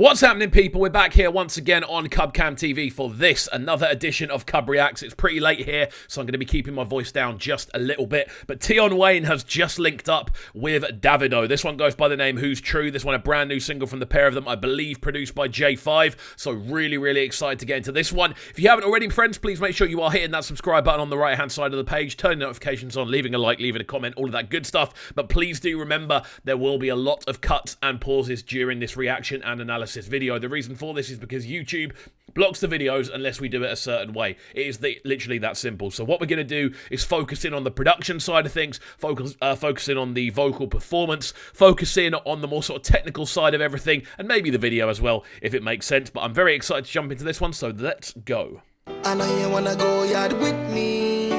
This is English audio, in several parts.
What's happening, people? We're back here once again on CubCamTV for this, another edition of CubReacts. It's pretty late here, so I'm going to be keeping my voice down just a little bit. But Tion Wayne has just linked up with Davido. This one goes by the name Who's True. This one a brand new single from the pair of them, I believe produced by J5. So really excited to get into this one. If you haven't already, friends, please make sure you are hitting that subscribe button on the right-hand side of the page, turning notifications on, leaving a like, leaving a comment, all of that good stuff. But please do remember, there will be a lot of cuts and pauses during this reaction and analysis video. The reason for this is because YouTube blocks the videos unless we do it a certain way. It is literally that simple. So what we're going to do is focus in on the production side of things, focus in on the vocal performance, focus in on the more sort of technical side of everything, and maybe the video as well, if it makes sense. But I'm very excited to jump into this one, so let's go. I know you wanna go yard with me.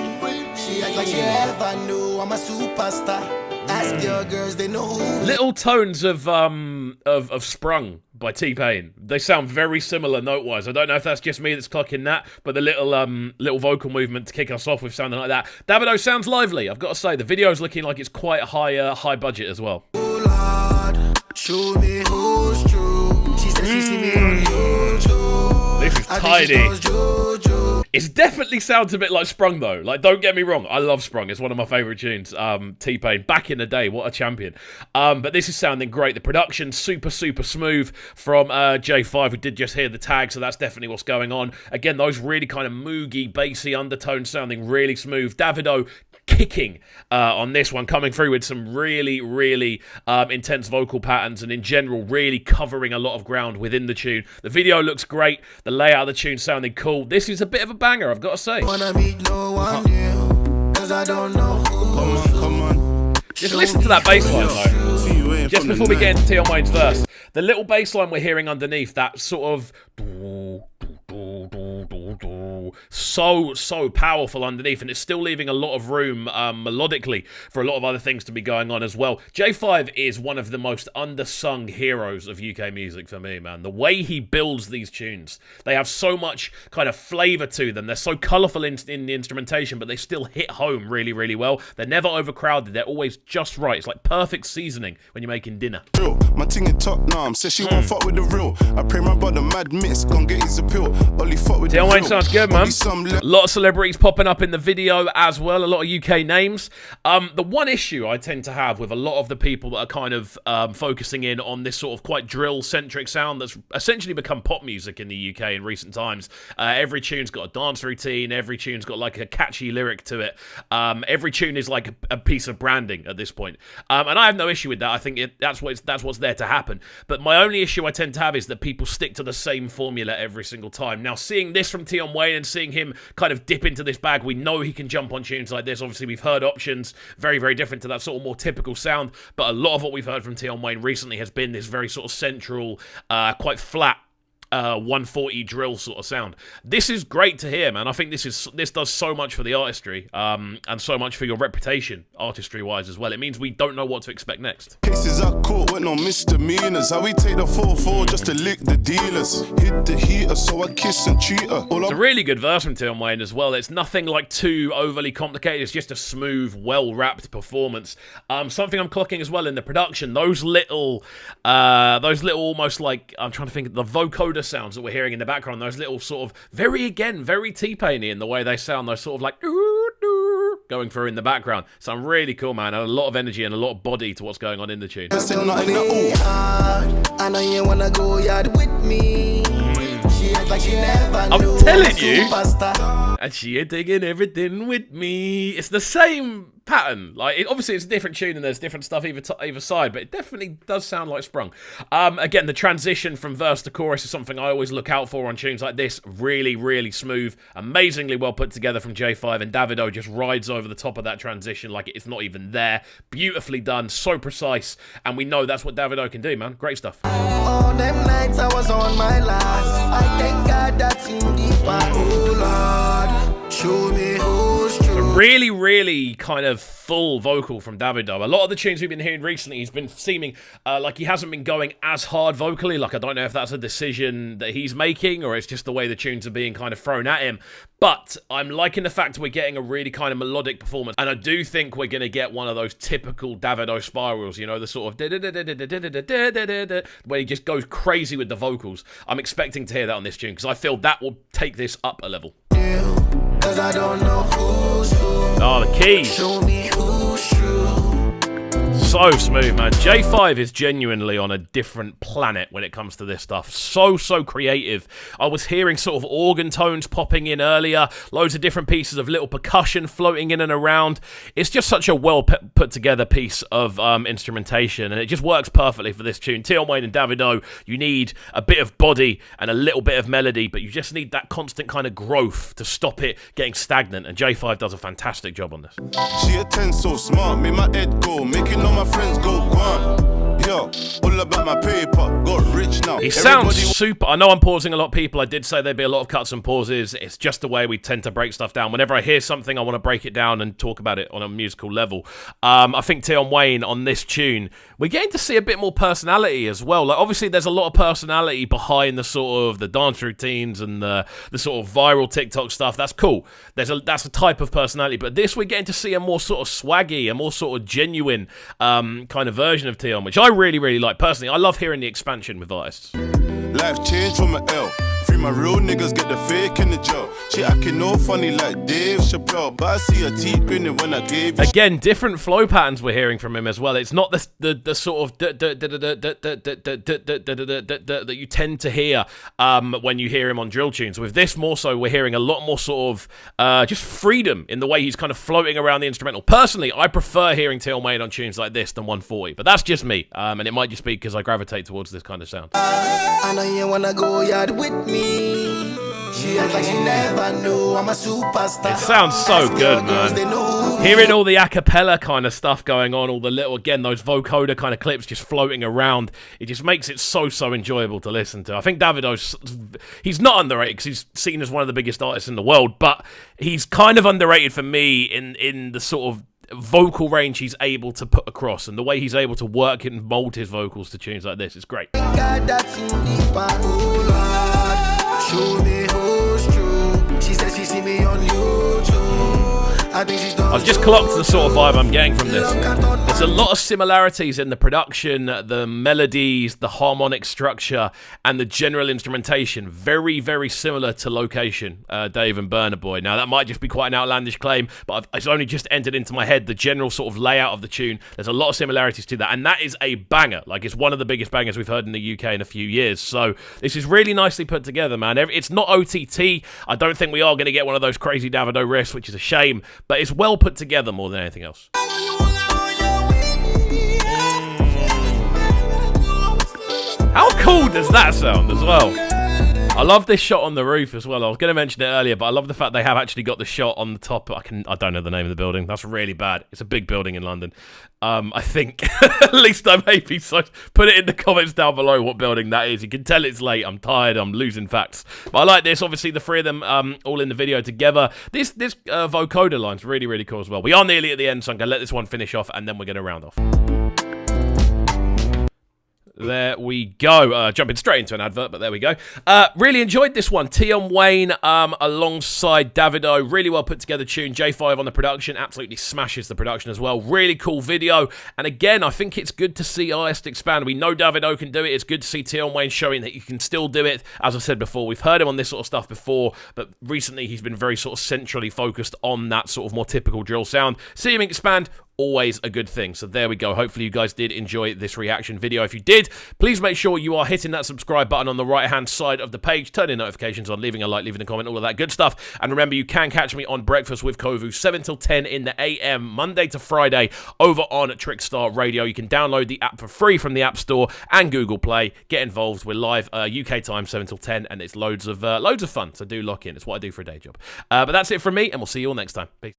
She act like she never knew I'm a superstar. Ask your girls, they know who. Little tones of Sprung by T-Pain. They sound very similar note-wise. I don't know if that's just me that's clocking that, but the little vocal movement to kick us off with sounding like that. Davido sounds lively, I've got to say. The video's looking like it's quite high budget as well. Oh Lord, show me who's true. She said she see me on YouTube. This is tidy. It definitely sounds a bit like Sprung, though. Like, don't get me wrong, I love Sprung. It's one of my favourite tunes. T-Pain, back in the day, what a champion. But this is sounding great. The production, super smooth from J5. We did just hear the tag, so that's definitely what's going on. Again, those really kind of moogie, bassy undertones sounding really smooth. Davido kicking on this one, coming through with some really intense vocal patterns, and in general, really covering a lot of ground within the tune. The video looks great. The layout of the tune sounding cool. This is a bit of a banger, I've got to say. Wanna meet no one new, 'cause I don't know who. Come on. Just listen to that bass line, though. Just before we get into Tion Wayne's verse, the little bass line we're hearing underneath, that sort of so powerful underneath, and it's still leaving a lot of room melodically for a lot of other things to be going on as well. J5 is one of the most undersung heroes of UK music for me, man. The way he builds these tunes, they have so much kind of flavour to them. They're so colourful in the instrumentation, but they still hit home really well. They're never overcrowded. They're always just right. It's like perfect seasoning when you're making dinner. My ting in top now, says she won't fuck with the real. I pray my brother mad miss, gon' get his appeal. Only fuck with Tion Wayne sounds good, man. A lot of celebrities popping up in the video as well, a lot of UK names. The one issue I tend to have with a lot of the people that are kind of focusing in on this sort of quite drill-centric sound that's essentially become pop music in the UK in recent times. Every tune's got a dance routine, every tune's got like a catchy lyric to it. Every tune is like a piece of branding at this point. And I have no issue with that. I think that's what's there to happen. But my only issue I tend to have is that people stick to the same formula every single time. Now, seeing this from Tion Wayne and seeing him kind of dip into this bag, we know he can jump on tunes like this. Obviously, we've heard options, very different to that sort of more typical sound. But a lot of what we've heard from Tion Wayne recently has been this very sort of central, quite flat, 140 drill sort of sound. This is great to hear, man. I think this does so much for the artistry, and so much for your reputation, artistry-wise as well. It means we don't know what to expect next. Cases are caught with no misdemeanors. How we take the 4-4 just to lick the dealers. Hit the heater, so I kiss and treat her. It's a really good verse from Tion Wayne as well. It's nothing like too overly complicated. It's just a smooth, well-wrapped performance. Something I'm clocking as well in the production. Those little almost like, I'm trying to think of the vocoder sounds that we're hearing in the background, those little sort of very T-Pain-y in the way they sound, those sort of like going through in the background. Sound really cool, man, and a lot of energy and a lot of body to what's going on in the tune. I know you wanna go yard with me. She act like she never knew. I'm telling you, and she ain't taking everything with me. It's the same pattern. Like, obviously it's a different tune and there's different stuff either side, but it definitely does sound like Sprung. Again, the transition from verse to chorus is something I always look out for on tunes like this. Really smooth, amazingly well put together from J5, and Davido just rides over the top of that transition like it's not even there. Beautifully done, so precise, and we know that's what Davido can do, man. Great stuff. All them nights I was on my last. I thank God that's in deep. Oh Lord, show me who's true. Really kind of full vocal from Davido. A lot of the tunes we've been hearing recently, he's been seeming like he hasn't been going as hard vocally. Like, I don't know if that's a decision that he's making or it's just the way the tunes are being kind of thrown at him. But I'm liking the fact we're getting a really kind of melodic performance. And I do think we're going to get one of those typical Davido spirals, you know, the sort of where he just goes crazy with the vocals. I'm expecting to hear that on this tune because I feel that will take this up a level. Cause I don't know who's who. Oh, the keys. Show me who's true. So smooth, man. J5 is genuinely on a different planet when it comes to this stuff. So creative. I was hearing sort of organ tones popping in earlier. Loads of different pieces of little percussion floating in and around. It's just such a well put together piece of instrumentation, and it just works perfectly for this tune. Tion Wayne and Davido, you need a bit of body and a little bit of melody, but you just need that constant kind of growth to stop it getting stagnant, and J5 does a fantastic job on this. She attends so smart, make my head go, making all my friends go gone. Yo, all about my paper, got rich now. He sounds super. I know I'm pausing a lot of people. I did say there'd be a lot of cuts and pauses. It's just the way we tend to break stuff down. Whenever I hear something, I want to break it down and talk about it on a musical level. I think Tion Wayne on this tune, we're getting to see a bit more personality as well. Like, obviously, there's a lot of personality behind the sort of the dance routines and the sort of viral TikTok stuff. That's cool. That's a type of personality. But this, we're getting to see a more sort of swaggy, a more sort of genuine kind of version of Tion, which I really like. Personally, I love hearing the expansion with artists. Life changed from an L. Free my real niggas, get the fake in the jail. She acting no funny like Dave Chappelle, but I see her teeth grinning when I gave you. Again, different flow patterns we're hearing from him as well. It's not the sort of that you tend to hear when you hear him on drill tunes. With this, more so, we're hearing a lot more sort of just freedom in the way he's kind of floating around the instrumental. Personally, I prefer hearing Tion Wayne on tunes like this than 140, but that's just me, and it might just be because I gravitate towards this kind of sound. I know you wanna go yard with me. She act like she never knew I'm a superstar. It sounds so good, man. Hearing all the a cappella kind of stuff going on, all the little, again, those vocoder kind of clips just floating around, it just makes it so enjoyable to listen to. I think Davido's, he's not underrated because he's seen as one of the biggest artists in the world, but he's kind of underrated for me in the sort of vocal range he's able to put across and the way he's able to work and mold his vocals to tunes like this. It's great. Show me who's true. She says she see me on YouTube. I think she's I've just clocked the sort of vibe I'm getting from this. There's a lot of similarities in the production, the melodies, the harmonic structure, and the general instrumentation. Very similar to Location, Dave and Burna Boy. Now, that might just be quite an outlandish claim, but it's only just entered into my head, the general sort of layout of the tune. There's a lot of similarities to that, and that is a banger. Like, it's one of the biggest bangers we've heard in the UK in a few years. So, this is really nicely put together, man. It's not OTT. I don't think we are going to get one of those crazy Davido riffs, which is a shame, but it's well put together more than anything else. How cool does that sound as well? I love this shot on the roof as well. I was going to mention it earlier, but I love the fact they have actually got the shot on the top. I don't know the name of the building. That's really bad. It's a big building in London. I think, at least I may be so. Put it in the comments down below what building that is. You can tell it's late. I'm tired. I'm losing facts. But I like this. Obviously, the three of them all in the video together. This vocoder line's really cool as well. We are nearly at the end, so I'm going to let this one finish off, and then we're going to round off. There we go. Jumping straight into an advert, but there we go. Really enjoyed this one. Tion Wayne alongside Davido. Really well put together tune. J5 on the production. Absolutely smashes the production as well. Really cool video. And again, I think it's good to see artists expand. We know Davido can do it. It's good to see Tion Wayne showing that you can still do it. As I said before, we've heard him on this sort of stuff before, but recently he's been very sort of centrally focused on that sort of more typical drill sound. See him expand, always a good thing. So there we go. Hopefully you guys did enjoy this reaction video. If you did, please make sure you are hitting that subscribe button on the right hand side of the page, turning notifications on, leaving a like, leaving a comment, all of that good stuff. And remember, you can catch me on Breakfast with Kovu 7 till 10 in the AM, Monday to Friday, over on Trickstar Radio. You can download the app for free from the App Store and Google Play. Get involved. We're live UK time 7 till 10, and it's loads of fun. So do lock in. It's what I do for a day job. But that's it from me, and we'll see you all next time. Peace.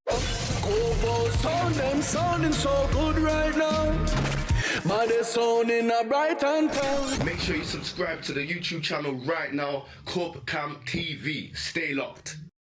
Sounding so good right now. My sound in a Brighton town. Make sure you subscribe to the YouTube channel right now, CubCamTV. Stay locked.